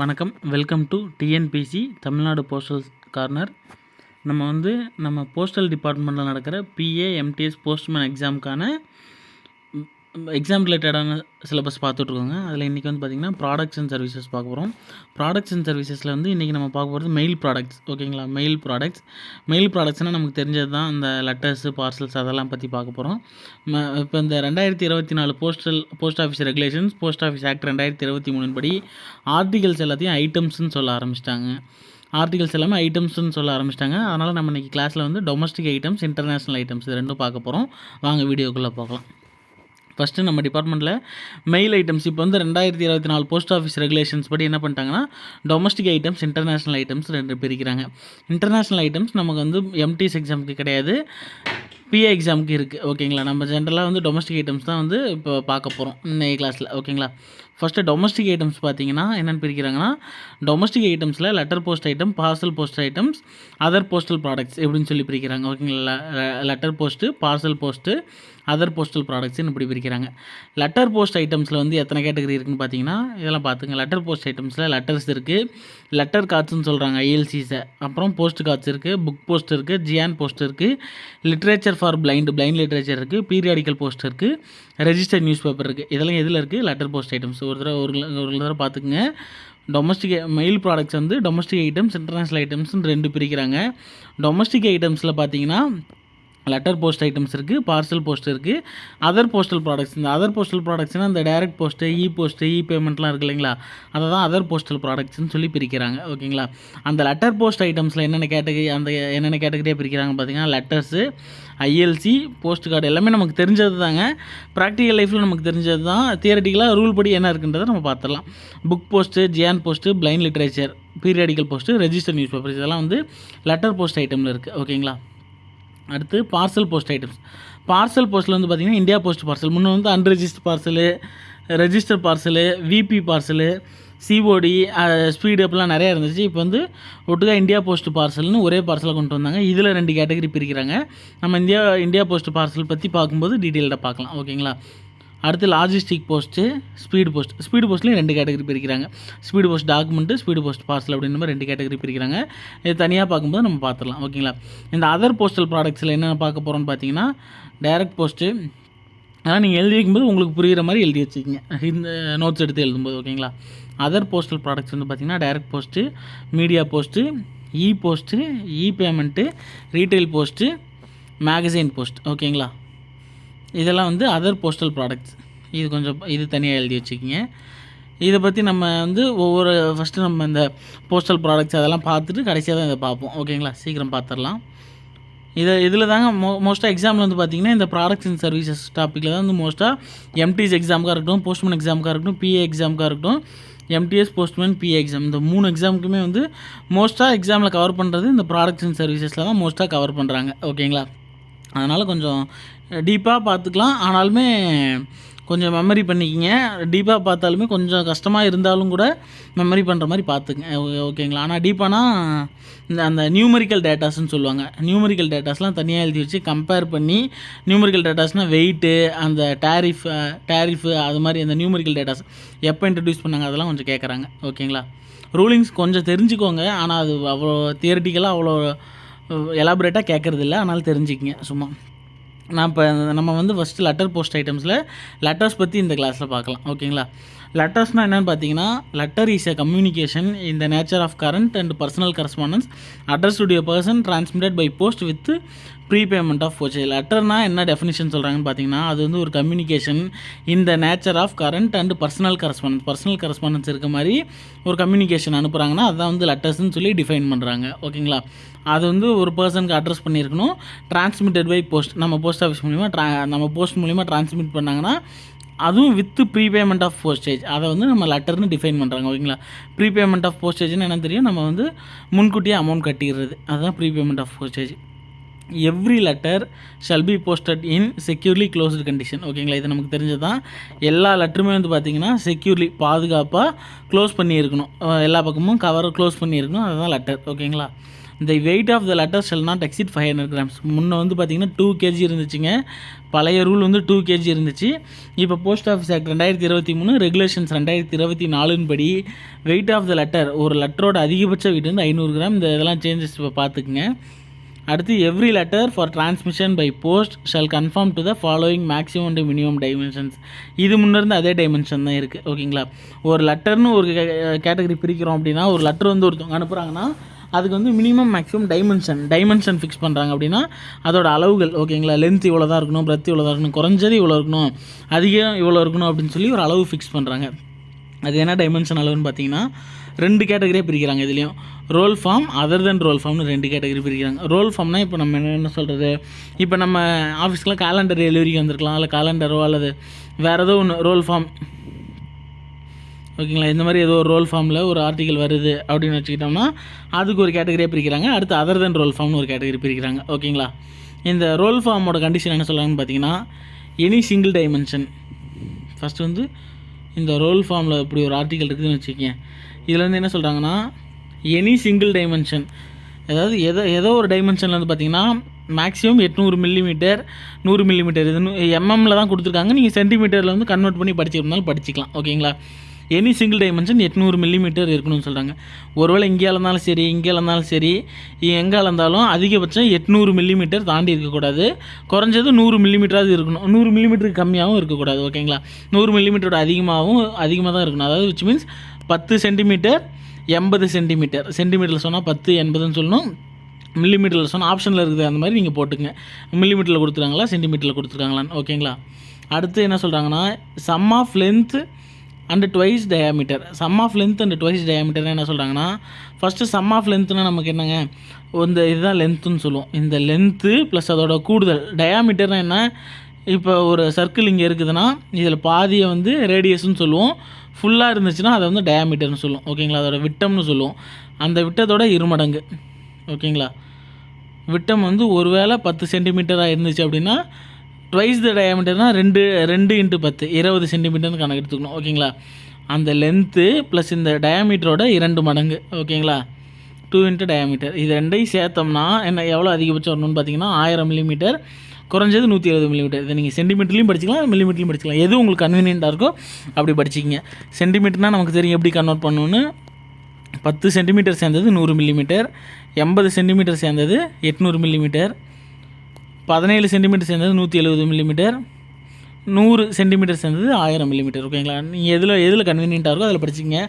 வணக்கம். Welcome to TNPC Tamil Nadu postal corner. நம்ம postal டிபார்ட்மெண்ட்டில் நடக்கிற பிஏ, எம்டிஎஸ், போஸ்ட்மேன் எக்ஸாமுக்கான எக்ஸாம் ரிலேட்டடான சிலபஸ் பார்த்துட்ருக்கோங்க. அதில் இன்றைக்கி பார்த்திங்கன்னா ப்ராடக்ட்ஸ் அண்ட் சர்வீசஸ் பார்க்க போகிறோம். ப்ராடக்ட்ஸ் அண்ட் சர்வீசஸில் இன்றைக்கி நம்ம பார்க்க போகிறது மெயில் ப்ராடக்ட்ஸ். ஓகேங்களா? மெயில் ப்ராடக்ட்ஸ்னால் நமக்கு தெரிஞ்சது தான் இந்த லெட்டர்ஸு, பார்சல்ஸ் அதெல்லாம் பற்றி பார்க்க போகிறோம். இப்போ இந்த 2024 post office regulations, post office act 2023 படி ஆர்டிகல்ஸ் எல்லாத்தையும் ஐட்டம்ஸ்ன்னு சொல்ல ஆரம்பிச்சிட்டாங்க. ஆர்டிகல்ஸ் எல்லாமே ஐட்டம்ஸ்ன்னு சொல்ல ஆரம்பிச்சிட்டாங்க. அதனால் நம்ம இன்றைக்கி கிளாஸில் டொமஸ்டிக் ஐட்டம்ஸ், இன்டர்நேஷ்னல் ஐட்டம்ஸ் இது ரெண்டும் பார்க்க போகிறோம். வாங்க வீடியோக்குள்ளே பார்க்கலாம். ஃபஸ்ட்டு நம்ம டிபார்ட்மெண்ட்டில் மெயில் ஐட்டம்ஸ் இப்போ 2024 போஸ்ட் ஆஃபீஸ் ரெகுலேஷன்ஸ் படி என்ன பண்ணிட்டாங்கன்னா டொமஸ்டிக் ஐட்டம்ஸ், இன்டர்நேஷ்னல் ஐட்டம்ஸ் ரெண்டு பிரிக்கிறாங்க. இன்டர்நேஷ்னல் ஐட்டம்ஸ் நமக்கு எம்டிஎஸ் எக்ஸாமுக்கு கிடையாது, பிஏ எக்ஸாமுக்கு இருக்குது. ஓகேங்களா? நம்ம ஜென்ரலாக டொமஸ்டிக் ஐட்டம்ஸ் தான் இப்போ பார்க்க போகிறோம் இந்த கிளாஸில். ஓகேங்களா? ஃபஸ்ட்டு டொமஸ்டிக் ஐட்டம்ஸ் பார்த்திங்கன்னா என்னென்னு பிரிக்கிறாங்கன்னா, டொமஸ்டிக் ஐட்டம்ஸில் letter post item, parcel post items, other postal products எப்படின்னு சொல்லி பிரிக்கிறாங்க. ஓகேங்களா? Letter post, parcel post, other postal ப்ராடக்ட்ஸ்னு இப்படி பிரிக்கிறாங்க. லெட்டர் போஸ்ட் ஐட்டம்ஸில் எத்தனை கேட்டகரி இருக்குதுன்னு பார்த்தீங்கன்னா இதெல்லாம் பார்த்துங்க. லெட்டர் போஸ்ட் ஐட்டம்ஸில் லெட்டர்ஸ் இருக்குது, லெட்டர் கார்ட்ஸ்னு சொல்கிறாங்க ஐஎல்சிஸை, அப்புறம் போஸ்ட் கார்ட்ஸ் இருக்குது, புக் போஸ்ட் இருக்குது, ஜியான் போஸ்ட் இருக்குது, லிட்ரேச்சர் ஃபார் பிளைண்ட் லிட்ரேச்சர் இருக்குது, பீரியாடிக்கல் போஸ்ட் இருக்குது, ரெஜிஸ்டர்ட் நியூஸ் பேப்பர் இருக்குது. இதெல்லாம் எதில் இருக்குது? Letter post items. ஒரு தடவை பார்த்துக்குங்க. Domestic mail products domestic items, international ஐட்டம்ஸ்னு ரெண்டு பிரிக்கிறாங்க. டொமஸ்டிக் ஐட்டம்ஸில் பார்த்தீங்கன்னா லெட்டர் போஸ்ட் ஐட்டம்ஸ் இருக்குது, பார்சல் போஸ்ட் இருக்குது, அதர் போஸ்டல் ப்ராடக்ட்ஸ். இந்த அதர் போஸ்டல் ப்ராடக்ட்ஸ்னால் இந்த டைரக்ட் போஸ்ட்டு, இ பேமெண்ட்லாம் இருக்குது இல்லைங்களா, அதை தான் அதர் போஸ்டல் ப்ராடக்ட்ஸ்னு சொல்லி பிரிக்கிறாங்க. ஓகேங்களா? அந்த லெட்டர் போஸ்ட் ஐட்டம்ஸில் என்னென்ன கேட்டகரியாக பிரிக்கிறாங்க பார்த்தீங்கன்னா லெட்டர்ஸு, ஐஎல்சி, போஸ்ட் கார்டு எல்லாமே நமக்கு தெரிஞ்சது தாங்க. ப்ராக்டிக்கல் லைஃப்பில் நமக்கு தெரிஞ்சது தான். தியரட்டிக்கலாக ரூல் படி என்ன இருக்குன்றதை நம்ம பார்த்துடலாம். Book post, Gyan post, blind literature, periodical post, register newspapers இதெல்லாம் லெட்டர் போஸ்ட் ஐட்டமில் இருக்குது. ஓகேங்களா? அடுத்து பார்சல் போஸ்ட் ஐட்டம்ஸ். பார்சல் போஸ்ட்டில் பார்த்திங்கன்னா இந்தியா போஸ்ட் பார்சல், முன்னே unregister parcel, register parcel, VP parcel, COD, speed அப்படிலாம் நிறையா இருந்துச்சு. இப்போ ஒட்டுக்கா இந்தியா போஸ்ட் பார்சல்னு ஒரே பார்சலை கொண்டு வந்தாங்க. இதில் ரெண்டு கேட்டகரி பிரிக்கிறாங்க. நம்ம இந்தியா போஸ்ட் பார்சல் பற்றி பார்க்கும்போது டீட்டெயில்டாக பார்க்கலாம். ஓகேங்களா? அடுத்து லாஜிஸ்டிக் போஸ்ட்டு, ஸ்பீடு போஸ்ட்லேயும் ரெண்டு கேட்டகரி பிரிக்கிறாங்க. Speed post document, speed post parcel அப்படின்னு மாதிரி ரெண்டு கேட்டகரி பிரிக்கிறாங்க. இது தனியாக பார்க்கும்போது நம்ம பார்த்துடலாம். ஓகேங்களா? இந்த அதர் போஸ்டல் ப்ராடக்ட்ஸில் என்ன பார்க்க போகிறோன்னு பார்த்தீங்கன்னா டைரக்ட் போஸ்ட்டு. அதனால் நீங்கள் எழுதி வைக்கும்போது உங்களுக்கு புரிகிற மாதிரி எழுதி வச்சுக்கிங்க இந்த நோட்ஸ் எடுத்து எழுதும்போது. ஓகேங்களா? அதர் போஸ்டல் ப்ராடக்ட்ஸ் பார்த்திங்கன்னா direct post, media post, post, payment, retail post, magazine post. ஓகேங்களா? இதெல்லாம் அதர் போஸ்டல் ப்ராடக்ட்ஸ். இது தனியாக எழுதி வச்சுக்கிங்க. இதை பற்றி நம்ம ஃபஸ்ட்டு நம்ம இந்த போஸ்டல் ப்ராடக்ட்ஸ் அதெல்லாம் பார்த்துட்டு கடைசியாக தான் இதை பார்ப்போம். ஓகேங்களா? சீக்கிரம் பார்த்துடலாம். இதில் தாங்க மோஸ்ட்டாக எக்ஸாமில் பார்த்திங்கன்னா இந்த ப்ராடக்ட்ஸ் அண்ட் சர்வீசஸ் டாப்பிக்கில் தான் மோஸ்ட்டாக எம்டிஎஸ் எக்ஸாமுக்காக இருக்கட்டும், போஸ்ட்மேன் எக்ஸாமுக்காக இருக்கட்டும், பிஏ எக்ஸாமுக்காக இருக்கட்டும், எம்டிஎஸ், போஸ்ட்மேன், பிஏ எக்ஸாம் இந்த 3 எக்ஸாமுக்குமே மோஸ்ட்டாக எக்ஸாமில் கவர் பண்ணுறது இந்த ப்ராடக்ட்ஸ் அண்ட் சர்வீசஸில் தான் மோஸ்ட்டாக கவர் பண்ணுறாங்க. ஓகேங்களா? அதனால் கொஞ்சம் டீப்பாக பார்த்துக்கலாம். ஆனாலுமே கொஞ்சம் மெமரி பண்ணிக்கிங்க. டீப்பாக பார்த்தாலுமே கொஞ்சம் கஷ்டமாக இருந்தாலும் கூட மெமரி பண்ணுற மாதிரி பார்த்துங்க. ஓகேங்களா? ஆனால் டீப்பானா அந்த நியூமரிக்கல் டேட்டாஸ்ன்னு சொல்லுவாங்க. நியூமரிக்கல் டேட்டாஸ்லாம் தனியாக எழுதி வச்சு கம்பேர் பண்ணி, நியூமரிக்கல் டேட்டாஸ்னால் வெயிட்டு, அந்த டேரிஃபு அது மாதிரி அந்த நியூமரிக்கல் டேட்டாஸ் எப்போ இன்ட்ரடியூஸ் பண்ணாங்க அதெல்லாம் கொஞ்சம் கேட்குறாங்க. ஓகேங்களா? ரூலிங்ஸ் கொஞ்சம் தெரிஞ்சுக்கோங்க. ஆனால் அது அவ்வளோ தியரிட்டிக்கலாக அவ்வளோ எலாபரேட்டாக கேட்குறதில்ல. அதனால் தெரிஞ்சுக்கிங்க சும்மா. நம்ம ஃபஸ்ட்டு லெட்டர் போஸ்ட் ஐட்டம்ஸில் லெட்டர்ஸ் பற்றி இந்த கிளாஸில் பார்க்கலாம். ஓகேங்களா? லெட்டர்ஸ்னால் என்னென்னு பார்த்தீங்கன்னா letter is a communication in the nature of current and personal correspondence address to a person transmitted by post with prepayment of postage. லெட்டர்னால் என்ன டெஃபினிஷன் சொல்கிறாங்கன்னு பார்த்தீங்கன்னா அது ஒரு communication in the nature of current and personal correspondence இருக்க மாதிரி ஒரு communication அனுப்புகிறாங்கன்னா அதுதான் லெட்டர்ஸ்ன்னு சொல்லி டிஃபைன் பண்ணுறாங்க. ஓகேங்களா? அது ஒரு பர்சனுக்கு அட்ரஸ் பண்ணியிருக்கணும். டிரான்ஸ்மிட்டட் பை போஸ்ட், நம்ம போஸ்ட் ஆஃபீஸ் மூலிமா டிரான்ஸ்மிட் பண்ணாங்கன்னா அதுவும் வித் ப்ரீபேமெண்ட் ஆஃப் போஸ்டேஜ், அதை நம்ம லெட்டர்னு டிஃபைன் பண்ணுறாங்க. ஓகேங்களா? ப்ரீபேமெண்ட் ஆஃப் போஸ்டேஜ்னு என்ன தெரியும், நம்ம முன்கூட்டியே அமௌண்ட் கட்டிடுறது, அதுதான் prepayment of postage. Every letter shall be posted in securely closed condition. ஓகேங்களா? இது நமக்கு தெரிஞ்சது தான். எல்லா லெட்டருமே பார்த்திங்கன்னா செக்யூர்லி பாதுகாப்பாக க்ளோஸ் பண்ணியிருக்கணும். எல்லா பக்கமும் கவர் க்ளோஸ் பண்ணியிருக்கணும். அதுதான் லெட்டர். ஓகேங்களா? இந்த weight of the letter shall not exceed 500 grams. முன்னே வந்து பார்த்திங்கன்னா 2 kg இருந்துச்சுங்க. பழைய ரூல் வந்து 2 kg இருந்துச்சு. இப்போ போஸ்ட் ஆஃபீஸ் ஆக்ட் 2023 ரெகுலேஷன்ஸ் 2024 படி வெயிட் ஆஃப் த லெட்டர், ஒரு லெட்டரோட அதிகபட்ச வெயிட் வந்து 500 கிராம். இந்த இதெல்லாம் சேஞ்சஸ் இப்போ பார்த்துக்குங்க. அடுத்து every letter for transmission by post shall conform to the following maximum and minimum dimensions. இது முன்னேருந்து அதே டைமென்ஷன் தான் இருக்குது. ஓகேங்களா, ஒரு லெட்டர்னு ஒரு கேட்டகரி பிரிக்கிறோம் அப்படின்னா, ஒரு லெட்டர் வந்து ஒருத்தவங்க அனுப்புகிறாங்கன்னா அதுக்கு வந்து மினிமம் மேக்ஸிமம் டைமென்ஷன் ஃபிக்ஸ் பண்ணுறாங்க. அப்படின்னா அதோட அளவுகள், ஓகேங்களா, லென்த் இவ்வளோ தான் இருக்கணும், பிரெத் இவ்வளோ தான் இருக்கணும், குறைஞ்சது இவ்வளோ இருக்கணும், அதிகம் இவ்வளோ இருக்கணும் அப்படின்னு சொல்லி ஒரு அளவு ஃபிக்ஸ் பண்ணுறாங்க. அது என்ன டைமென்ஷன் அளவுன்னு பார்த்தீங்கன்னா 2 கேட்டகரியாக பிரிக்கிறாங்க. இதுலேயும் roll form, other then roll ஃபார்ம்னு 2 கேட்டகரி பிரிக்கிறாங்க. ரோல் ஃபார்ம்னா இப்போ நம்ம என்ன சொல்கிறது, இப்போ நம்ம ஆஃபீஸ்க்குலாம் கேலண்டர் டெலிவரிக்கு வந்திருக்கலாம், இல்லை கேலண்டரோ அல்லது வேறு ஏதோ ஒன்று ரோல் ஃபார்ம், ஓகேங்களா, இந்த மாதிரி ஏதோ ஒரு ரோல் ஃபார்மில் ஒரு ஆர்டிக்கல் வருது அப்படின்னு வச்சுக்கிட்டோம்னா அதுக்கு ஒரு கேட்டகரியாக பிரிக்கிறாங்க. அடுத்து அதர் தென் ரோல் ஃபார்ம்னு ஒரு கேட்டகரி பிரிக்கிறாங்க. ஓகேங்களா, இந்த ரோல் ஃபார்மோட கண்டிஷன் என்ன சொல்கிறாங்கன்னு பார்த்தீங்கன்னா, எனி சிங்கிள் டைமென்ஷன். ஃபஸ்ட்டு வந்து இந்த ரோல் ஃபார்மில் இப்படி ஒரு ஆர்டிக்கல் இருக்குதுன்னு வச்சுக்கேன். இதில் வந்து என்ன சொல்கிறாங்கன்னா, எனி சிங்கிள் டைமென்ஷன், அதாவது ஏதோ ஒரு டைமென்ஷனில் வந்து பார்த்திங்கன்னா மேக்ஸிமம் 800 மில்லிமீட்டர் 100 மில்லிமீட்டர், இது எம்எம்மில் தான் கொடுத்துருக்காங்க. நீங்கள் சென்டிமீட்டரில் வந்து கன்வெர்ட் பண்ணி படிச்சிருந்தாலும் படிச்சிக்கலாம். ஓகேங்களா, எனி சிங்கிள் டைமென்ஷன் 800 மில்லிமீட்டர் இருக்கணும்னு சொல்கிறாங்க. ஒருவேளை இங்கே இருந்தாலும் சரி, இங்கே இருந்தாலும் சரி, எங்கே இருந்தாலும் அதிகபட்சம் 800 மில்லிமீட்டர் தாண்டி இருக்கக்கூடாது. குறைஞ்சது 100 மில்லிமீட்டராவது இருக்கணும். 100 மில்லிமீட்டருக்கு கம்மியாகவும் இருக்கக்கூடாது. ஓகேங்களா, 100 மில்லிமீட்டரோட அதிகமாக தான் இருக்கணும். அதாவது விச் மீன்ஸ் 10 சென்டிமீட்டர் 80 சென்டிமீட்டர். சென்டிமீட்டரில் சொன்னால் 10 80ன்னு சொல்லணும். மில்லிமீட்டரில் சொன்னால் ஆப்ஷனில் இருக்குது, அந்த மாதிரி நீங்கள் போட்டுங்க. மில்லிமீட்டரில் கொடுத்துருக்காங்களா, சென்டிமீட்டரில் கொடுத்துருக்காங்களான்னு. ஓகேங்களா, அடுத்து என்ன சொல்கிறாங்கன்னா, sum of length and twice diameter. Sum of length and twice டயாமீட்டர்னு என்ன சொல்கிறாங்கன்னா, ஃபஸ்ட்டு சம் ஆஃப் லென்த்னால் நமக்கு என்னங்க, இந்த இதுதான் லென்த்துன்னு சொல்லுவோம். இந்த லென்த்து ப்ளஸ் அதோட கூடுதல். டயாமீட்டர்னால் என்ன, இப்போ ஒரு சர்க்கிள் இங்கே இருக்குதுன்னா இதில் பாதியை வந்து ரேடியஸ்ன்னு சொல்லுவோம். ஃபுல்லாக இருந்துச்சுன்னா அதை வந்து டயாமீட்டர்னு சொல்லுவோம். ஓகேங்களா, அதோட விட்டம்னு சொல்லுவோம். அந்த விட்டத்தோட 2 மடங்கு. ஓகேங்களா, விட்டம் வந்து ஒருவேளை 10 சென்டிமீட்டராக இருந்துச்சு அப்படின்னா ட்வைஸ் த டயாமீட்டர்னால் 2 × 10 20 சென்டிமீட்டர்னு கணக்கு எடுத்துக்கணும். ஓகேங்களா, அந்த லென்த்து ப்ளஸ் இந்த டயாமீட்டரோட 2 மடங்கு. ஓகேங்களா, 2 × டயாமீட்டர். இது ரெண்டையும் சேர்த்தோம்னா என்ன எவ்வளோ அதிகபட்சம் வரணும்னு பார்த்தீங்கன்னா 1000 மில்லிமீட்டர், குறைஞ்சது 170 மில்லிமீட்டர். இதை நீங்கள் சென்டிமீட்டர்லையும் படிச்சிக்கலாம், மில்லிமீட்டர்லையும் படிச்சிக்கலாம். எது உங்களுக்கு கன்வீனியண்ட்டாக இருக்கோ அப்படி படிச்சிக்கிங்க. சென்டிமீட்டர்னால் நமக்கு தெரியும் எப்படி கன்வெர்ட் பண்ணணுன்னு. 10 சென்டிமீட்டர் சேர்ந்தது 100 மில்லிமீட்டர், 80 சென்டிமீட்டர் சேர்ந்தது 800 மில்லிமீட்டர், 17 சென்டிமீட்டர் சேர்ந்தது 170 மில்லிமீட்டர், 100 சென்டிமீட்டர் சேர்ந்தது 1000 மில்லிமீட்டர். ஓகேங்களா, நீங்கள் எதில் கன்வீனியண்ட்டாக இருக்கோ அதில் படிச்சிங்க.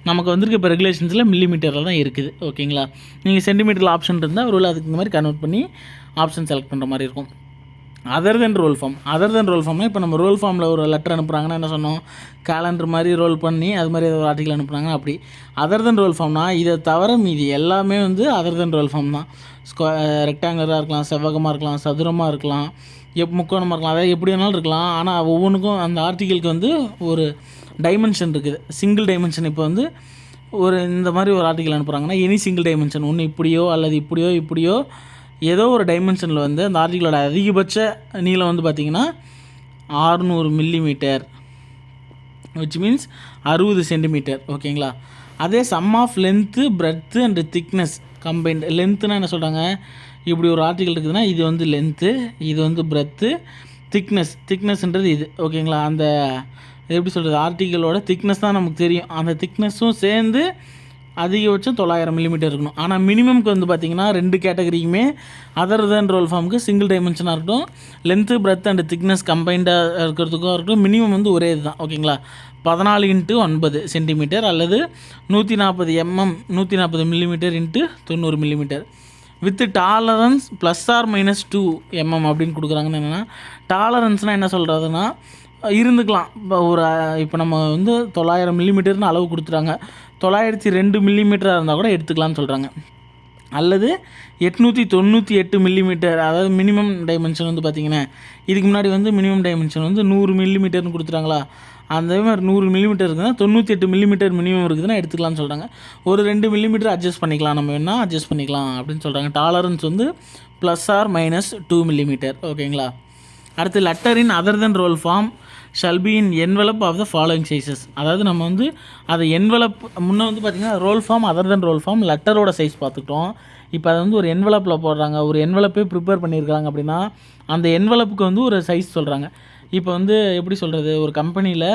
நமக்கு வந்துருக்கு இப்போ ரெகுலேஷன்ஸில் மில்லிமீட்டரில் தான் இருக்குது. ஓகேங்களா, நீங்கள் சென்டிமீட்டரில் ஆப்ஷன் இருந்தால் ஒரு அதுக்கு இந்த மாதிரி கன்வெர்ட் பண்ணி ஆப்ஷன் செலக்ட் பண்ணுற மாதிரி இருக்கும். அதர் தென் ரோல் ஃபார்ம்னா இப்போ நம்ம ரோல் ஃபார்மில் ஒரு லெட்டர் அனுப்புகிறாங்கன்னா என்ன சொன்னோம், கேலண்டர் மாதிரி ரோல் பண்ணி அது மாதிரி ஒரு ஆர்டிக்கல் அனுப்புகிறாங்க. அப்படி அதர் தென் ரோல் ஃபார்ம்னா இதை தவிர மீதி எல்லாமே வந்து அதர் தென் ரோல் ஃபார்ம் தான். ரெக்டாங்குலராக இருக்கலாம், செவ்வகமாக இருக்கலாம், சதுரமாக இருக்கலாம், முக்கோணமாக இருக்கலாம், அதாவது எப்படி வேணாலும் இருக்கலாம். ஆனால் ஒவ்வொன்றுக்கும் அந்த ஆர்டிக்கலுக்கு வந்து ஒரு டைமென்ஷன் இருக்குது, சிங்கிள் டைமென்ஷன். இப்போ வந்து ஒரு இந்த மாதிரி ஒரு ஆர்டிக்கல் அனுப்புகிறாங்கன்னா எனி சிங்கிள் டைமென்ஷன், ஒன்று இப்படியோ அல்லது இப்படியோ ஏதோ ஒரு டைமென்ஷனில் வந்து அந்த ஆர்டிக்கலோட அதிகபட்ச நீளம் வந்து பார்த்திங்கன்னா 600 மில்லிமீட்டர், விச் மீன்ஸ் 60 சென்டிமீட்டர். ஓகேங்களா, அதே sum of length breadth and thickness combined. லென்த்துனா என்ன சொல்கிறாங்க, இப்படி ஒரு ஆர்டிக்கல் இருக்குதுன்னா இது வந்து லென்த்து, இது வந்து பிரெத்து, திக்னஸ்ன்றது இது. ஓகேங்களா, அந்த எப்படி சொல்கிறது, ஆர்டிக்கலோட திக்னஸ் தான் நமக்கு தெரியும். அந்த திக்னஸும் சேர்ந்து அதிகபட்சம் 900 மில்லிமீட்டர் இருக்கணும். ஆனால் மினிமம்க்கு வந்து பார்த்திங்கன்னா 2 கேட்டகரிக்குமே அதர் தென் ரோல் ஃபார்முக்கு சிங்கிள் டைமென்ஷனாக இருக்கட்டும், லென்த்து பிரெத் அண்ட் திக்னஸ் கம்பைண்டாக இருக்கிறதுக்கும் இருக்கட்டும், மினிமம் வந்து ஒரே இது தான். ஓகேங்களா, 14 × 9 சென்டிமீட்டர் அல்லது 140 140 millimetre × 90 millimetre with tolerance +or-2 mm அப்படின்னு கொடுக்குறாங்கன்னு. என்னென்னா டாலரன்ஸ்னால் என்ன சொல்கிறதுனா இருந்துக்கலாம். இப்போ நம்ம வந்து 900 மில்லிமீட்டர்னு அளவு கொடுத்துறாங்க, 902 மில்லிமீட்டராக இருந்தால் கூட எடுத்துக்கலாம்னு சொல்கிறாங்க. அல்லது 898 மில்லிமீட்டர், அதாவது மினிமம் டைமென்ஷன் வந்து பார்த்திங்கன்னா இதுக்கு முன்னாடி வந்து மினிமம் டைமென்ஷன் வந்து 100 மில்லிமீட்டர்னு கொடுத்துறாங்களா, அந்த மாதிரி 100 மில்லிமீட்டர் இருக்குதுன்னா 98 மில்லிமீட்டர் மினிமம் இருக்குதுன்னா எடுத்துக்கலாம்னு சொல்கிறாங்க. ஒரு 2 மில்லிமீட்டர் அட்ஜஸ்ட் பண்ணிக்கலாம், நம்ம வேணால் அட்ஜஸ்ட் பண்ணிக்கலாம் அப்படின்னு சொல்கிறாங்க. டாலரன்ஸ் வந்து +or-2 மில்லிமீட்டர். ஓகேங்களா, அடுத்து letter in other then roll form shall be in envelope of the following sizes. அதாவது நம்ம வந்து அதை என்வலப் முன்னே வந்து பார்த்திங்கன்னா roll form other then roll form லெட்டரோட சைஸ் பார்த்துக்கிட்டோம். இப்போ அதை வந்து ஒரு என்வலப்பில் போடுறாங்க, ஒரு என்வலப்பே ப்ரிப்பேர் பண்ணியிருக்காங்க அப்படின்னா அந்த என்வலப்புக்கு வந்து ஒரு சைஸ் சொல்கிறாங்க. இப்போ வந்து எப்படி சொல்கிறது, ஒரு கம்பெனியில்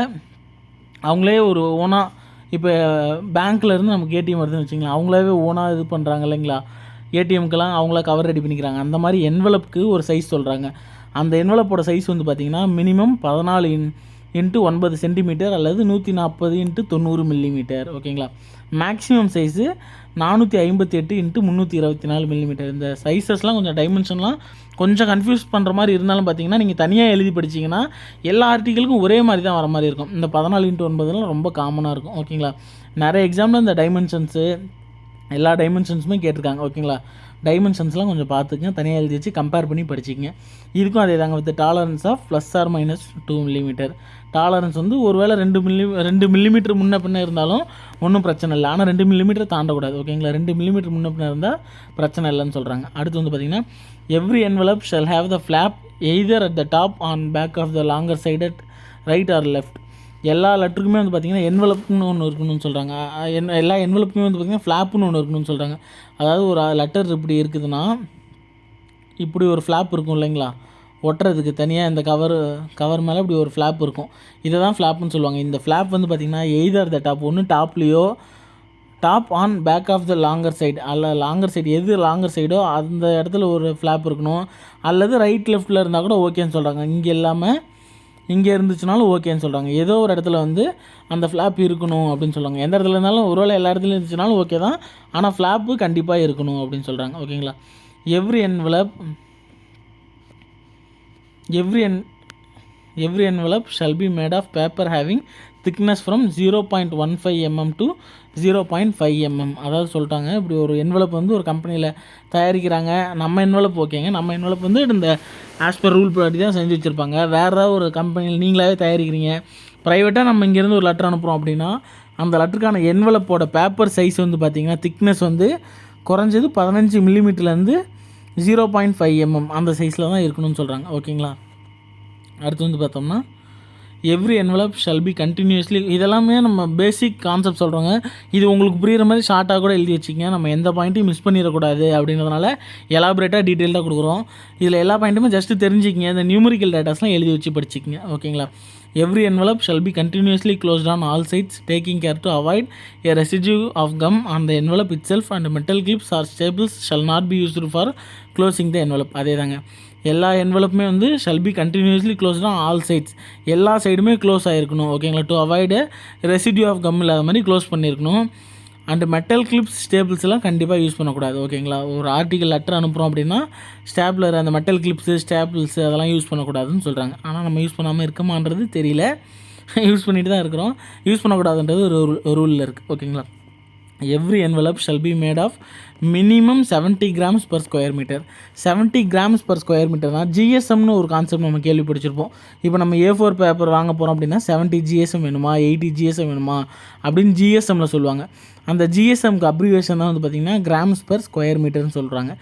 அவங்களே ஒரு ஓனாக இப்போ பேங்க்லேருந்து நமக்கு ஏடிஎம் வருதுன்னு வச்சுங்களேன், அவங்களாவே ஓனாக இது பண்ணுறாங்க இல்லைங்களா, ஏடிஎம்க்கெல்லாம் அவங்களா கவர் ரெடி பண்ணிக்கிறாங்க. அந்த மாதிரி என்வலப்புக்கு ஒரு சைஸ் சொல்கிறாங்க. அந்த என்வலப்போட சைஸ் வந்து பார்த்திங்கன்னா மினிமம் 14 இன்ட்டு 9 சென்டிமீட்டர் அல்லது 140 இன்ட்டு 90 மில்லிமீட்டர். ஓகேங்களா. Maximum size 458 into 324 millimetre. இந்த சைஸஸ்லாம் கொஞ்சம் டைமென்ஷன்லாம் கொஞ்சம் கன்ஃபியூஸ் பண்ணுற மாதிரி இருந்தாலும் பார்த்தீங்கன்னா நீங்கள் தனியாக எழுதி படிச்சிங்கன்னா எல்லா ஆர்டிகளுக்கும் ஒரே மாதிரி தான் வர மாதிரி இருக்கும். இந்த 14 இன்ட்டு 9லாம் ரொம்ப காமனாக இருக்கும். ஓகேங்களா. நிறைய எக்ஸாமில் இந்த டைமென்ஷன்ஸு எல்லா டைமென்ஷன்ஸுமே கேட்டிருக்காங்க. ஓகேங்களா. டைமென்ஷன்ஸ்லாம் கொஞ்சம் பார்த்துக்குங்க, தனியாக எழுதி வச்சு கம்பேர் பண்ணி படிச்சிங்க. இதுக்கும் அதே தாங்க, with tolerance of +or-2 millimetre. Tolerance வந்து ஒரு வேளை 2 மில்லிமீட்டர் முன்ன பின்ன இருந்தாலும் ஒன்றும் பிரச்சனை இல்லை, ஆனால் 2 மில்லிமீட்டர் தாண்டக்கூடாது. ஓகேங்களா. 2 மில்லிமீட்டர் முன்ன பின்ன இருந்தால் பிரச்சனை இல்லைன்னு சொல்கிறாங்க. அடுத்து வந்து பார்த்திங்கன்னா every envelope shall have the flap either at the top on back of the longer side at right or left. எல்லா லெட்டருக்குமே வந்து பார்த்திங்கன்னா என்வலப்னு ஒன்று இருக்கணும்னு சொல்கிறாங்க. எல்லா என்வலப்புமே வந்து பார்த்திங்கன்னா ஃப்ளாப்புன்னு ஒன்று இருக்கணும்னு சொல்கிறாங்க. அதாவது ஒரு லெட்டர் இப்படி இருக்குதுன்னா இப்படி ஒரு ஃப்ளாப் இருக்கும் இல்லைங்களா, ஒட்டுறதுக்கு தனியாக இந்த கவர் மேலே இப்படி ஒரு ஃப்ளாப் இருக்கும். இதை தான் ஃப்ளாப்னு சொல்லுவாங்க. இந்த ஃப்ளாப் வந்து பார்த்திங்கன்னா எய்தர் த டாப், ஒன்று டாப்லேயோ top on back of the longer side, அல்ல லாங்கர் சைடு எது லாங்கர் சைடோ அந்த இடத்துல ஒரு ஃப்ளாப் இருக்கணும், அல்லது ரைட் லெஃப்ட்டில் இருந்தால் கூட ஓகேன்னு சொல்கிறாங்க. இங்கே இல்லாமல் இங்கே இருந்துச்சுனாலும் ஓகேன்னு சொல்கிறாங்க. ஏதோ ஒரு இடத்துல வந்து அந்த ஃப்ளாப் இருக்கணும் அப்படின்னு சொல்கிறாங்க. எந்த இடத்துல இருந்தாலும் ஒருவேளை எல்லா இடத்துலையும் இருந்துச்சுனாலும் ஓகே தான், ஆனால் ஃப்ளாப்பு கண்டிப்பாக இருக்கணும் அப்படின்னு சொல்கிறாங்க. ஓகேங்களா. Every envelope shall be made of paper having thickness from 0.15 mm to 0.5 mm. அதாவது சொல்லிட்டாங்க, இப்படி ஒரு என்வலப் வந்து ஒரு கம்பெனியில் தயாரிக்கிறாங்க. நம்ம என்வலப் ஓகேங்க, நம்ம என்வலப் வந்து இந்த ஆஸ் பர் ரூல் படி தான் செஞ்சு வச்சுருப்பாங்க. வேறு ஏதாவது ஒரு கம்பெனியில் நீங்களாவே தயாரிக்கிறீங்க, ப்ரைவேட்டாக நம்ம இங்கேருந்து ஒரு லெட்டர் அனுப்புகிறோம் அப்படின்னா அந்த லெட்டருக்கான என்வலப்போட பேப்பர் சைஸ் வந்து பார்த்திங்கன்னா திக்னஸ் வந்து குறைஞ்சது 15 மில்லிமீட்டர்லேருந்து 0.5 mm அந்த சைஸில் தான் இருக்கணும்னு சொல்கிறாங்க. ஓகேங்களா. அடுத்து வந்து பார்த்தோம்னா every envelope shall be continuously, இதெல்லாமே நம்ம பேசிக் கான்செப்ட் சொல்கிறோங்க. இது உங்களுக்கு புரிகிற மாதிரி ஷார்ட்டாக கூட எழுதி வச்சுக்கங்க, நம்ம எந்த பாயிண்ட்டையும் மிஸ் பண்ணிடக்கூடாது அப்படின்றதுனால எலாபரேட்டாக டீட்டெயில்டாக கொடுக்குறோம். இதில் எல்லா பாயிண்ட்டுமே ஜஸ்ட்டு தெரிஞ்சிக்கிங்க, இந்த நியூமரிக்கல் டேட்டாஸ்லாம் எழுதி வச்சு படிச்சிக்கிங்க. ஓகேங்களா. Every envelope shall be continuously closed on all sides, taking care to avoid a residue of gum on the envelope itself, and metal clips or staples shall not be used for closing the envelope. அதே தாங்க, எல்லா என்வலப்புமே வந்து shall be continuously closed on all sides, எல்லா சைடுமே close ஆகிருக்கணும். ஓகேங்களா. To avoid residue of gum இல்லாத மாதிரி க்ளோஸ் பண்ணியிருக்கணும். அண்ட் மெட்டல் கிளிப்ஸ் ஸ்டேபிள்ஸ்லாம் கண்டிப்பாக யூஸ் பண்ணக்கூடாது. ஓகேங்களா. ஒரு ஆர்டிக்கல் லெட்டர் அனுப்புகிறோம் அப்படின்னா ஸ்டாப்லர், அந்த மெட்டல் கிளிப்ஸு ஸ்டாப்பிள்ஸு அதெல்லாம் யூஸ் பண்ணக்கூடாதுன்னு சொல்கிறாங்க. ஆனால் நம்ம யூஸ் பண்ணாமல் இருக்கமான்றது தெரியல, யூஸ் பண்ணிட்டு தான் இருக்கிறோம். யூஸ் பண்ணக்கூடாதுன்றது ஒரு ரூலில் இருக்குது. ஓகேங்களா. Every envelope shall be made of minimum 70 grams per square meter. 70 grams per square meterனால் ஜிஎஸ்எம்னு ஒரு கான்செப்ட் நம்ம கேள்விப்படிச்சிருப்போம். இப்போ நம்ம A4 பேப்பர் வாங்க போகிறோம் அப்படின்னா 70 GSM வேணுமா 80 GSM வேணுமா அப்படின்னு ஜிஎஸ்எம்மில் சொல்லுவாங்க. அந்த ஜிஎஸ்எம்க்கு அப்ரிவேஷன் தான் வந்து பார்த்திங்கன்னா கிராம்ஸ் பர் ஸ்கொயர் மீட்டர்னு சொல்கிறாங்க,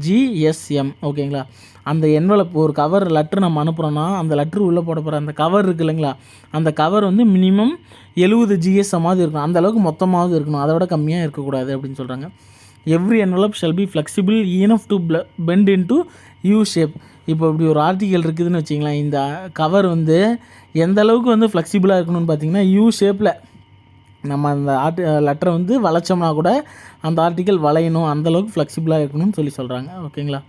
ஜிஎஸ்எம். ஓகேங்களா. அந்த என்வலப் ஒரு கவர் லெட்ரு நம்ம அனுப்புகிறோன்னா அந்த லெட்ரு உள்ளே போட போகிற அந்த கவர் இருக்குது இல்லைங்களா, அந்த கவர் வந்து மினிமம் 70 GSMாவது இருக்கணும், அந்தளவுக்கு மொத்தமாவது இருக்கணும், அதை விட கம்மியாக இருக்கக்கூடாது அப்படின்னு சொல்கிறாங்க. Every envelope shall be flexible enough to bend into U shape. இப்போ இப்படி ஒரு ஆர்டிக்கல் இருக்குதுன்னு வச்சிங்களேன், இந்த கவர் வந்து எந்த அளவுக்கு வந்து ஃப்ளெக்சிபிளாக இருக்கணும்னு பார்த்திங்கன்னா U ஷேப்பில் நம்ம அந்த லெட்டரை வந்து வளைச்சோம்னா கூட அந்த ஆர்டிக்கல் வளையணும், அந்தளவுக்கு ஃப்ளெக்சிபிளாக இருக்கணும்னு சொல்கிறாங்க. ஓகேங்களா.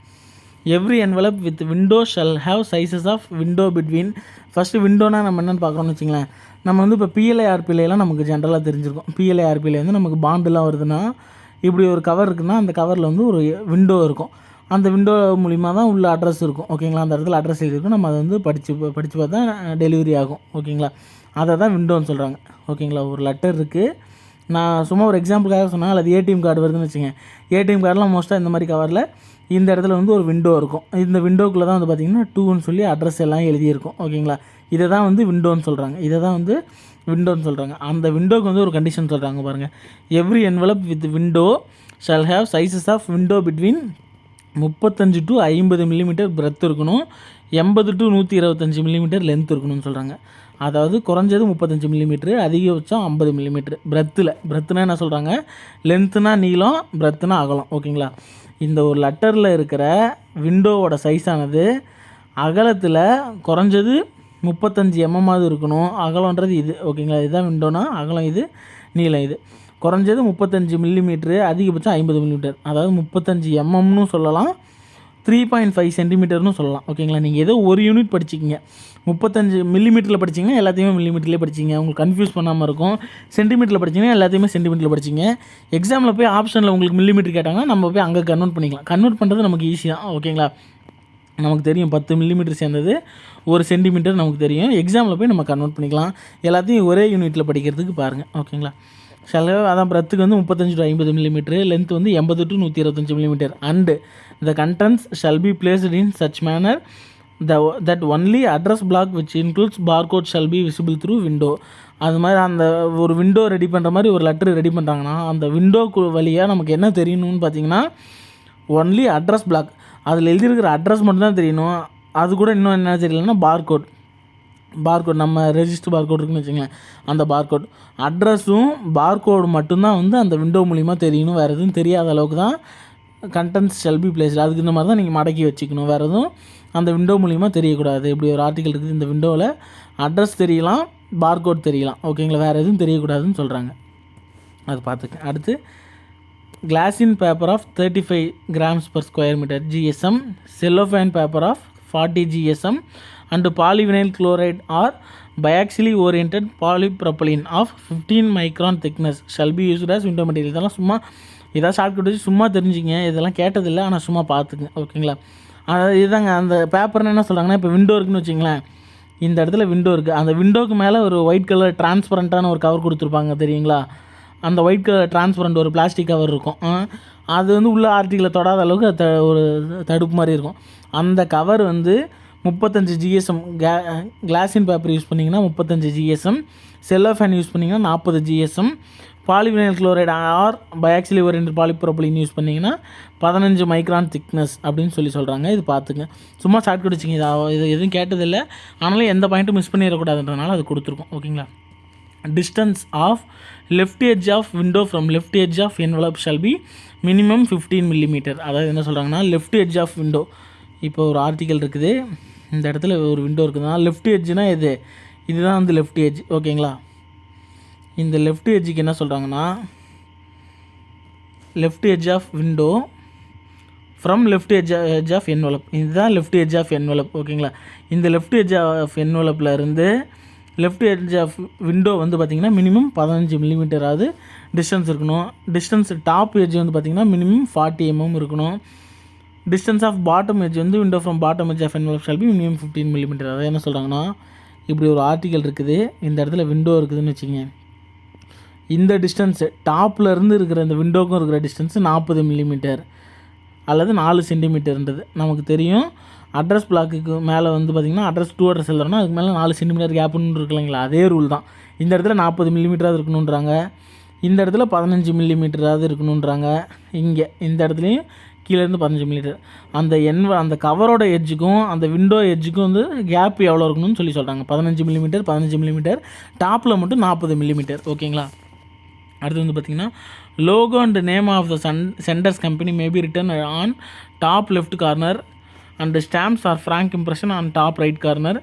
Every envelope with window shall have sizes of window between. First விண்டோனா நம்ம என்னென்னு பார்க்குறோம்னு வச்சிங்களேன், நம்ம வந்து இப்போ பிஎல்ஐ ஆர்பிஎல்லாம் நமக்கு ஜென்ரலாக தெரிஞ்சிருக்கும். பிஎல்ஐ ஆர்பிஎல் வந்து நமக்கு பாண்டுலாம் வருதுன்னா இப்படி ஒரு கவர் இருக்குன்னா அந்த கவரில் வந்து ஒரு விண்டோ இருக்கும், அந்த விண்டோ மூலிமா தான் உள்ள அட்ரஸ் இருக்கும். ஓகேங்களா. அந்த இடத்துல அட்ரஸ் எழுதிருக்கும், நம்ம அதை வந்து படித்து பார்த்தா டெலிவரி ஆகும். ஓகேங்களா. அதை தான் விண்டோன்னு சொல்கிறாங்க. ஓகேங்களா. ஒரு லெட்டர் இருக்குது, நான் சும்மா ஒரு எக்ஸாம்பிளுக்காக சொன்னால் அது ஏடிஎம் கார்டு வருதுன்னு வச்சுங்க, ஏடிஎம் கார்டெலாம் மோஸ்ட்டாக இந்த மாதிரி கவரில் இந்த இடத்துல வந்து ஒரு விண்டோ இருக்கும், இந்த விண்டோக்குள்ளே தான் வந்து பார்த்திங்கன்னா 2ன்னு சொல்லி அட்ரஸ் எல்லாம் எழுதியிருக்கும். ஓகேங்களா. இதை தான் வந்து விண்டோன்னு சொல்கிறாங்க, இதை தான் வந்து விண்டோன்னு சொல்கிறாங்க. அந்த விண்டோக்கு வந்து ஒரு கண்டிஷன் சொல்கிறாங்க பாருங்கள். Every envelope with window shall have sizes of window between 35 to 50 millimetre breadth இருக்கணும், 80 to 125 மில்லிமீட்டர் லென்த் இருக்கணும்னு சொல்கிறாங்க. அதாவது குறைஞ்சது 35 மில்லிமீட்ரு, அதிகபட்சம் 50 மில்லிமீட்ரு. பிரெத்துனா என்ன சொல்கிறாங்க, லென்த்துனா நீளம், பிரெத்துனா அகலம். ஓகேங்களா. இந்த ஒரு லெட்டரில் இருக்கிற விண்டோவோட சைஸானது அகலத்தில் குறைஞ்சது 35 எம்எம்மாவது இருக்கணும். அகலன்றது இது. ஓகேங்களா. இதுதான் விண்டோனா, அகலம் இது, நீளம் இது. குறைஞ்சது 35 மில்லிமீட்ரு, அதிகபட்சம் 50 மில்லிமீட்டர். அதாவது 35 எம்எம்னு சொல்லலாம், 3.5 சென்டிமீட்டர்னு சொல்லலாம். ஓகேங்களா. நீங்கள் ஏதோ ஒரு யூனிட் படிச்சிக்கிங்க. 35 மில்லிமீட்டரில் படிச்சிங்கன்னா எல்லாத்தையுமே மில்லிமீட்டர்லேயே படிச்சிங்க, உங்களுக்கு கன்ஃபியூஸ் பண்ணாமல் இருக்கும். சென்டிமீட்டரில் படிச்சிங்கன்னா எல்லாத்தையுமே சென்டிமீட்டரில் படிச்சிங்க. எக்ஸாமில் போய் ஆப்ஷனில் உங்களுக்கு மில்லிமீட்டர் கேட்டாங்கன்னா நம்ம போய் அங்கே கன்வெர்ட் பண்ணிக்கலாம். கன்வெர்ட் பண்ணுறது நமக்கு ஈஸி தான். ஓகேங்களா. நமக்கு தெரியும் 10 மில்லிமீட்டர் சேர்ந்தது 1 சென்டிமீட்டர் நமக்கு தெரியும். எக்ஸாமில் போய் நம்ம கன்வெர்ட் பண்ணிக்கலாம். எல்லாத்தையும் ஒரே யூனிட்டில் படிக்கிறதுக்கு பாருங்கள். ஓகேங்களா. அதான் பிரெத்துக்கு வந்து 35 to 50 மில்லிமீட்டர், லென்த் வந்து 80 to 125 millimetre. And the contents shall be placed in such manner that only address block which includes barcode shall be visible through window. அது மாதிரி அந்த ஒரு விண்டோ ரெடி பண்ணுற மாதிரி ஒரு லெட்டர் ரெடி பண்ணுறாங்கன்னா அந்த விண்டோக்கு வழியாக நமக்கு என்ன தெரியணும்னு பார்த்தீங்கன்னா ஒன்லி அட்ரஸ் பிளாக், அதில் எழுதியிருக்கிற அட்ரஸ் மட்டும்தான் தெரியணும். அது கூட இன்னும் என்ன தெரியலன்னா பார்கோட் நம்ம ரெஜிஸ்டர் பார்கோட் இருக்குன்னு வச்சுங்களேன், அந்த பார்கோட் அட்ரஸும் பார்கோடு மட்டும்தான் வந்து அந்த விண்டோ மூலிமா தெரியணும். வேறு எதுவும் தெரியாத அளவுக்கு தான் கண்டென்ட்ஸ் ஷல் பி பிளேஸ்டு. அதுக்கு இந்த மாதிரி தான் நீங்கள் மடக்கி வச்சுக்கணும். வேறு எதுவும் அந்த விண்டோ மூலிமா தெரியக்கூடாது. இப்படி ஒரு ஆர்டிக்கல் இருக்குது, இந்த விண்டோவில் அட்ரஸ் தெரியலாம், பார்கோட் தெரியலாம். ஓகேங்களா. வேறு எதுவும் தெரியக்கூடாதுன்னு சொல்கிறாங்க. அது பார்த்துக்க. அடுத்து glassine paper of 35 grams per square meter GSM, cellophane paper of 40 GSM and polyvinyl chloride or biaxially oriented polypropylene of 15 micron thickness shall be used as window material. இதெல்லாம் சும்மா இதாக ஷார்ட்கட் வச்சு சும்மா தெரிஞ்சுங்க. இதெல்லாம் கேட்டதில்லை, ஆனால் சும்மா பார்த்துங்க. ஓகேங்களா. அதாவது இதுதாங்க அந்த பேப்பர்னு என்ன சொல்கிறாங்கன்னா, இப்போ விண்டோ இருக்குன்னு வச்சிங்களேன், இந்த இடத்துல விண்டோ இருக்குது, அந்த விண்டோக்கு மேலே ஒரு ஒயிட் கலர் டிரான்ஸ்பரண்ட்டான ஒரு கவர் கொடுத்துருப்பாங்க தெரியுங்களா. அந்த ஒயிட் கலர் டிரான்ஸ்பரண்ட் ஒரு பிளாஸ்டிக் கவர் இருக்கும். அது வந்து உள்ள ஆர்டிக்கலை தொடாத அளவுக்கு அது ஒரு தடுப்பு மாதிரி இருக்கும். அந்த கவர் வந்து 35 GSM கிளாசின் பேப்பர் யூஸ் பண்ணிங்கன்னா 35 GSM, செல்லோஃபேன் யூஸ் பண்ணிங்கன்னா 40 GSM, polyvinyl chloride or biaxially oriented polypropylene use பண்ணிங்கன்னா 15 மைக்ரான் திக்னஸ் அப்படின்னு சொல்கிறாங்க. இது பார்த்துங்க. சும்மா ஷார்ட் கட் வச்சுங்க. இது எதுவும் கேட்டதில்லை, ஆனாலும் எந்த பாயிண்ட்டும் மிஸ் பண்ணிடக்கூடாதுன்றனால அது கொடுத்துருக்கோம். ஓகேங்களா. Distance of left edge of window from left edge of envelope shall be minimum 15 millimetre. அதாவது என்ன சொல்கிறாங்கன்னா, லெஃப்ட் எட்ஜ் ஆஃப் விண்டோ, இப்போ ஒரு ஆர்டிக்கல் இருக்குது, இந்த இடத்துல ஒரு விண்டோ இருக்குதுன்னா லெஃப்ட் எட்ஜுனா இதுதான் வந்து லெஃப்ட் எட்ஜ். ஓகேங்களா. இந்த லெஃப்ட் எட்ஜுக்கு என்ன சொல்கிறாங்கன்னா, left edge of window from left edge of envelope, இதுதான் லெஃப்ட் எட்ஜ் ஆஃப் என்வலப். ஓகேங்களா. இந்த லெஃப்ட் எட்ஜ் ஆஃப் என்வலப்பில் இருந்து லெஃப்ட் எட்ஜ் ஆஃப் விண்டோ வந்து பார்த்திங்கன்னா மினிமம் 15 மில்லிமீட்டராவது டிஸ்டன்ஸ் இருக்கணும். டிஸ்டன்ஸ் டாப் எட்ஜ் வந்து பார்த்திங்கன்னா மினிமம் 40 mm இருக்கணும். டிஸ்டன்ஸ் ஆஃப் பாட்டம் எட்ஜ் வந்து window from bottom edge of envelope shall be minimum 15 millimetre. அதாவது என்ன சொல்கிறாங்கன்னா, இப்படி ஒரு ஆர்டிக்கல் இருக்குது, இந்த இடத்துல விண்டோ இருக்குதுன்னு வச்சுங்க, இந்த டிஸ்டன்ஸு டாப்பில் இருந்து இருக்கிற இந்த விண்டோக்கும் இருக்கிற டிஸ்டன்ஸு 40 மில்லிமீட்டர் அல்லது 4 சென்டிமீட்டர்ன்றது நமக்கு தெரியும். அட்ரஸ் பிளாக்குக்கு மேலே வந்து பார்த்திங்கன்னா அட்ரஸ் 2 அட்ரஸ் எழுதுறோன்னா அதுக்கு மேலே 4 சென்டிமீட்டர் கேப்புன்னு இருக்குல்லைங்களா, அதே ரூல் தான். இந்த இடத்துல 40 மில்லிமீட்டராவது இருக்கணுன்றாங்க, இந்த இடத்துல 15 மில்லிமீட்டராவது இருக்கணுன்றாங்க, இங்கே இந்த இடத்துலையும் கீழேருந்து 15 மில்லிமீட்டர். அந்த கவரோட எட்ஜுக்கும் அந்த விண்டோ எட்ஜுக்கும் வந்து கேப் எவ்வளோ இருக்கணும்னு சொல்கிறாங்க. 15 மில்லிமீட்டர், டாப்பில் மட்டும் 40 மில்லிமீட்டர். ஓகேங்களா. அடுத்து வந்து பார்த்திங்கன்னா, logo and name of the sender's company may be written on top left corner and stamps or frank impression on top right corner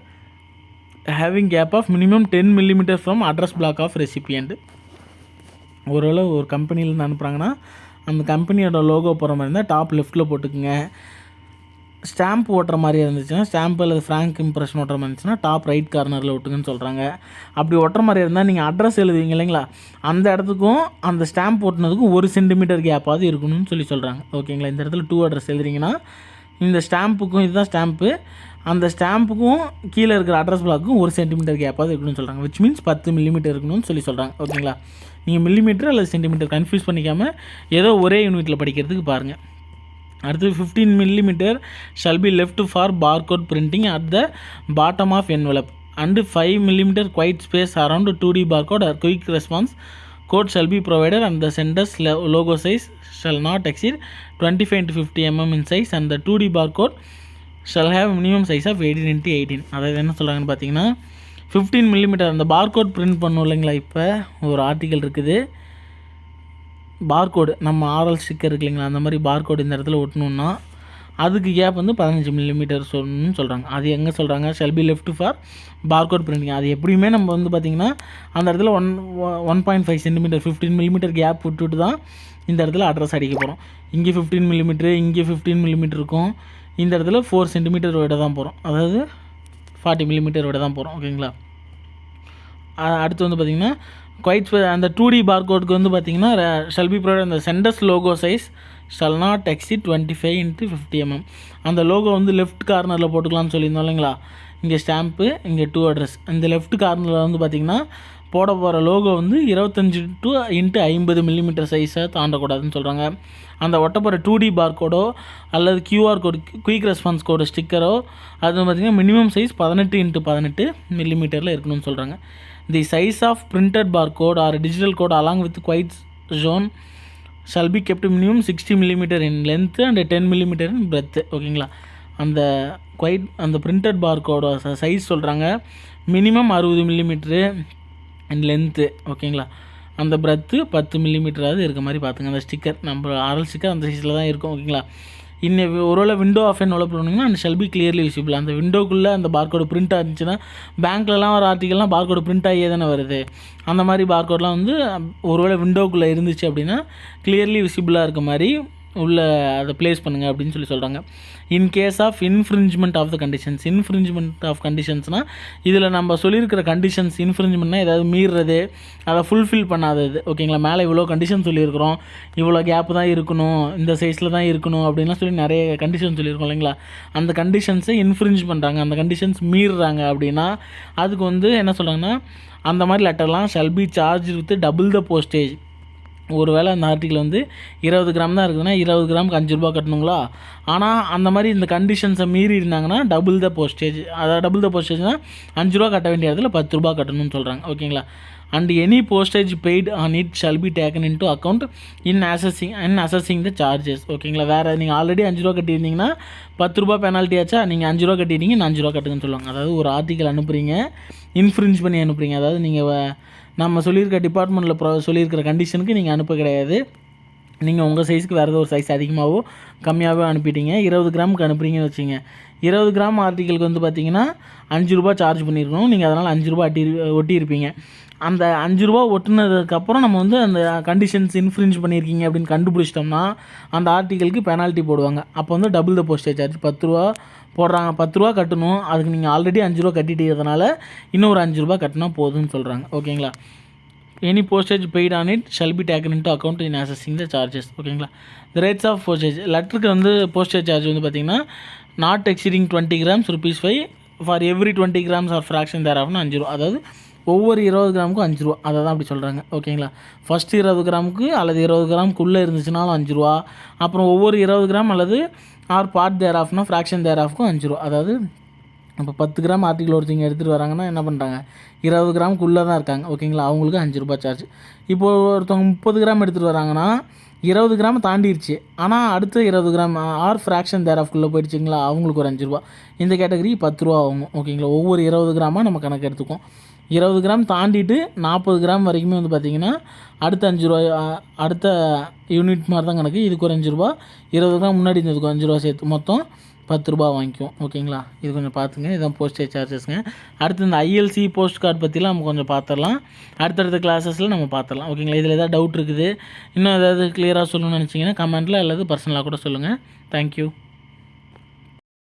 having gap of minimum 10 mm from address block of recipient. ஒரு கம்பெனிலேருந்து அனுப்புகிறாங்கன்னா அந்த கம்பெனியோட logo போகிற மாதிரி இருந்தால் top லெஃப்ட்டில் போட்டுக்குங்க. Stamp ஓட்டுற மாதிரி இருந்துச்சுன்னா ஸ்டாம்ப் அல்லது ஃப்ராங்க் இம்ப்ரெஷன் ஓட்டுற மாதிரி இருந்துச்சுன்னா டாப் ரைட் கார்னரில் ஒட்டுங்கன்னு சொல்கிறாங்க. அப்படி ஒட்டுற மாதிரி இருந்தால் நீங்கள் அட்ரஸ் எழுதுவீங்க இல்லைங்களா, அந்த இடத்துக்கும் அந்த ஸ்டாம்ப் ஓட்டுனதுக்கும் 1 சென்டிமீட்டர் கேப்பாவது இருக்கணும்னு சொல்கிறாங்க. ஓகேங்களா. இந்த இடத்துல 2 அட்ரஸ் எழுதுறீங்கன்னா இந்த ஸ்டாம்புக்கும் இதுதான் ஸ்டாம்ப்பு, அந்த ஸ்டாம்புக்கும் கீழே இருக்கிற அட்ரஸ் பிளாக்கும் 1 சென்டிமீட்டர் கேப்பாவது இருக்கணும்னு சொல்கிறாங்க. விச் மீன்ஸ் 10 மில்லிமீட்டர் இருக்கணும்னு சொல்கிறாங்க. ஓகேங்களா. நீங்கள் மில்லிமீட்டர் அல்லது சென்டிமீட்டர் கன்ஃபியூஸ் பண்ணிக்காமல் ஏதோ ஒரே யூனிட்டில் படிக்கிறதுக்கு பாருங்கள். அடுத்து 15 millimeter shall be left for barcode printing at the bottom of envelope and 5 millimeter quiet space around 2D barcode or quick response code shall be provided and the sender's logo size shall not exceed 25 to 50 mm in size and the 2D barcode shall have minimum size of 18 into 18. அதாவது என்ன சொல்கிறாங்கன்னு பார்த்தீங்கன்னா, 15 millimetre அந்த barcode print பண்ணும் இல்லைங்களா. இப்போ ஒரு article இருக்குது, பார்கோடு நம்ம ஆரல் ஸ்டிக்கர் இருக்கு இல்லைங்களா, அந்த மாதிரி பார்கோடு இந்த இடத்துல ஒட்டணுன்னா அதுக்கு கேப் வந்து 15 மில்லிமீட்டர் சொல்லணும்னு சொல்கிறாங்க. அது எங்கே சொல்கிறாங்க, shell B left for barcode printing. அது எப்படியுமே நம்ம வந்து பார்த்திங்கன்னா அந்த இடத்துல 1.5 சென்டிமீட்டர் 15 மில்லிமீட்டர் கேப் விட்டுட்டு தான் இந்த இடத்துல அட்ரஸ் அடிக்க போகிறோம். இங்கே 15 மில்லிமீட்ரு, இங்கே 15 மில்லிமீட்டர் இருக்கும். இந்த இடத்துல 4 சென்டிமீட்டர் விட தான் போகிறோம், அதாவது 40 மில்லிமீட்டர் விட தான் போகிறோம். ஓகேங்களா. அடுத்து வந்து பார்த்திங்கன்னா குவைட் அந்த 2D பார்கோடுக்கு வந்து பார்த்திங்கன்னா ஷெல் பி ப்ரொவைட் அந்த sender's logo size shall not exceed 25x50 mm. அந்த லோகோ வந்து லெஃப்ட் கார்னரில் போட்டுக்கலாம்னு சொல்லியிருந்தோம் இல்லைங்களா. இங்கே ஸ்டாம்ப்பு, இங்கே 2 அட்ரஸ். இந்த லெஃப்ட் கார்னரில் வந்து பார்த்திங்கன்னா போட போகிற லோகோ வந்து 25x50 மில்லிமீட்டர் சைஸை தாண்டக்கூடாதுன்னு சொல்கிறாங்க. அந்த ஒட்ட போகிற 2D பார்கோடோ அல்லது QR code quick response code ஸ்டிக்கரோ அது பார்த்திங்கன்னா மினிமம் சைஸ் 18x18 மில்லிமீட்டரில் இருக்கணும்னு சொல்கிறாங்க. The size of printed barcode or digital code along with quiet zone shall be kept minimum 60 millimetre in length and 10 millimetre in breadth. ஓகேங்களா. அந்த quiet அந்த printed பார்கோட சைஸ் சொல்கிறாங்க மினிமம் 60 மில்லிமீட்ரு அண்ட் லென்த்து. ஓகேங்களா. அந்த பிரெத்து 10 மில்லிமீட்டராவது இருக்க மாதிரி பார்த்துங்க. அந்த ஸ்டிக்கர் நம்ம ஆரல் ஸ்டிக்கர் அந்த சைஸில் தான் இருக்கும். ஓகேங்களா. ஒருவேளை விண்டோ ஆஃப் அண்ட் டெவலப் பண்ணிங்கன்னா அந்த ஷெல் பி கிளியர்லி விசிபிள். அந்த விண்டோக்குள்ளே அந்த பார்கோடு பிரிண்ட் ஆகிருந்துச்சுன்னா பேங்க்லலாம் ஒரு ஆர்டிக்கல்லாம் பார்கோடு பிரிண்ட் ஆகியே தானே வருது. அந்த மாதிரி பார்கோடெலாம் வந்து ஒருவேளை விண்டோக்குள்ளே இருந்துச்சு அப்படின்னா கிளியர்லி விசிபிளாக இருக்க மாதிரி உள்ள அதை ப்ளேஸ் பண்ணுங்கள் அப்படின்னு சொல்கிறாங்க. In case of infringement of the conditions. Infringement of கண்டிஷன்ஸ்னால் இதில் நம்ம சொல்லியிருக்கிற கண்டிஷன்ஸ் இன்ஃப்ரிஞ்ச்மெண்ட்னா ஏதாவது மீறுறது, அதை ஃபுல்ஃபில் பண்ணாதது. ஓகேங்களா. மேலே இவ்வளோ கண்டிஷன் சொல்லியிருக்கிறோம், இவ்வளோ கேப்பு தான் இருக்கணும், இந்த சைஸில் தான் இருக்கணும் அப்படின்லாம் சொல்லி நிறைய கண்டிஷன் சொல்லியிருக்கோம் இல்லைங்களா. அந்த கண்டிஷன்ஸை இன்ஃப்ரிஞ்ச் பண்ணுறாங்க, அந்த கண்டிஷன்ஸ் மீறுறாங்க அப்படின்னா அதுக்கு வந்து என்ன சொல்கிறாங்கன்னா அந்த மாதிரி லெட்டர்லாம் shall be charge with double the postage. ஒரு வேளை அந்த ஆர்டிக்கல் வந்து 20 கிராம் தான் இருக்குதுன்னா 20 கிராமுக்கு 5 ரூபா கட்டணுங்களா. ஆனால் அந்த மாதிரி இந்த கண்டிஷன்ஸை மீறி இருந்தாங்கன்னா டபுள் த போஸ்டேஜ். அதாவது டபுள் த போஸ்டேஜ்னால் 5 ரூபா கட்ட வேண்டிய இடத்துல 10 ரூபா கட்டணும்னு சொல்கிறாங்க. ஓகேங்களா. And any postage paid on it shall be taken into account in assessing the charges. ஓகேங்களா. வேறு நீங்கள் ஆல்ரெடி 5 ரூபா கட்டியிருந்தீங்கன்னா 10 ரூபா பெனால்ட்டி ஆச்சா, நீங்கள் 5 ரூபா கட்டிட்டீங்க, நான் 5 ரூபா கட்டுங்கன்னு சொல்லுவாங்க. அதாவது ஒரு ஆர்டிக்கல் அனுப்புகிறீங்க, இன்ஃப்ரிஞ்ச் பண்ணி அனுப்புகிறீங்க. அதாவது நீங்கள் நம்ம சொல்லியிருக்க டிபார்ட்மெண்ட்டில் சொல்லியிருக்கிற கண்டிஷனுக்கு நீங்கள் அனுப்ப கிடையாது. நீங்கள் உங்கள் சைஸுக்கு வேறு ஏதோ ஒரு சைஸ் அதிகமாகவோ கம்மியாகவோ அனுப்பிட்டீங்க. 20 கிராமுக்கு அனுப்புறீங்கன்னு வச்சுங்க. 20 கிராம் ஆர்டிக்கலுக்கு வந்து பார்த்திங்கன்னா 5 ரூபா சார்ஜ் பண்ணியிருக்கணும். நீங்கள் அதனால் 5 ரூபா ஒட்டியிருப்பீங்க. அந்த 5 ரூபா ஒட்டினதுக்கப்புறம் நம்ம வந்து அந்த கண்டிஷன்ஸ் இன்ஃப்ரிஞ்ச் பண்ணியிருக்கீங்க அப்படின்னு கண்டுபிடிச்சிட்டோம்னா அந்த ஆர்டிக்கலுக்கு பெனால்ட்டி போடுவாங்க. அப்போ வந்து டபுள் த போஸ்டேஜ் சார்ஜ் 10 ரூபா போடுறாங்க. 10 ரூபா கட்டணும். அதுக்கு நீங்கள் ஆல்ரெடி 5 ரூபா கட்டிட்டதுனால இன்னும் ஒரு 5 ரூபா கட்டினா போதும்னு சொல்கிறாங்க. ஓகேங்களா. Any postage paid on it shall be taken into account in assessing the charges. ஓகேங்களா. The rates of postage. லெட்டருக்கு வந்து போஸ்டேஜ் சார்ஜ் வந்து பார்த்திங்கன்னா not exceeding 20 grams ₹5 for every 20 grams or fraction there ஆஃப்னு 5 ரூபா. அதாவது ஒவ்வொரு 20 கிராமுக்கும் 5 ரூபா. அதை தான் அப்படி சொல்கிறாங்க. ஓகேங்களா. ஃபஸ்ட்டு 20 கிராமுக்கு அல்லது 20 கிராமுக்குள்ளே இருந்துச்சுனாலும் 5 ரூபா. அப்புறம் ஒவ்வொரு 20 கிராம் அல்லது ஆர் பார்ட் தேர் ஆஃப்னா ஃப்ராக்ஷன் தேர் ஆஃப்க்கும் 5 ரூபா. அதாவது இப்போ 10 கிராம் ஆர்டிக்கல் ஒருத்தங்க எடுத்துகிட்டு வராங்கன்னா என்ன பண்ணுறாங்க, 20 கிராமுக்குள்ளே தான் இருக்காங்க. ஓகேங்களா. அவங்களுக்கு 5 ரூபா சார்ஜ். இப்போது ஒருத்தவங்க 30 கிராம் எடுத்துகிட்டு வராங்கன்னா 20 கிராம் தாண்டிடுச்சு, ஆனால் அடுத்து 20 கிராம் ஆர் ஃப்ராக்ஷன் தேர் ஆஃப்குள்ளே போயிடுச்சுங்களா, அவங்களுக்கு ஒரு 5 ரூபா. இந்த கேட்டகரி 10 ரூபா ஆகும். ஓகேங்களா. ஒவ்வொரு 20 கிராமாக நம்ம கணக்கு எடுத்துக்கோம். 20 கிராம் தாண்டிட்டு 40 கிராம் வரைக்குமே வந்து பார்த்திங்கன்னா அடுத்த 5 ரூபா, அடுத்த யூனிட் மாதிரி தான் கணக்கு. இதுக்கு ஒரு 5 ரூபா, 20 கிராம் முன்னாடி இருந்ததுக்கு 5 ரூபா சேர்த்து மொத்தம் 10 ரூபா வாங்கிக்குவோம். ஓகேங்களா. இது கொஞ்சம் பார்த்துங்க. இதுதான் போஸ்டேஜ் சார்ஜஸ்ங்க. அடுத்து இந்த ILC போஸ்ட் கார்டு பற்றிலாம் நம்ம கொஞ்சம் பார்த்துடலாம். அடுத்தடுத்த கிளாஸஸில் நம்ம பார்த்துடலாம். ஓகேங்களா. இதில் ஏதாவது டவுட் இருக்குது, இன்னும் ஏதாவது கிளியராக சொல்லணும்னு நினச்சிங்கன்னா கமெண்ட்டில் அல்லது பர்சனலாக கூட சொல்லுங்கள். தேங்க்யூ.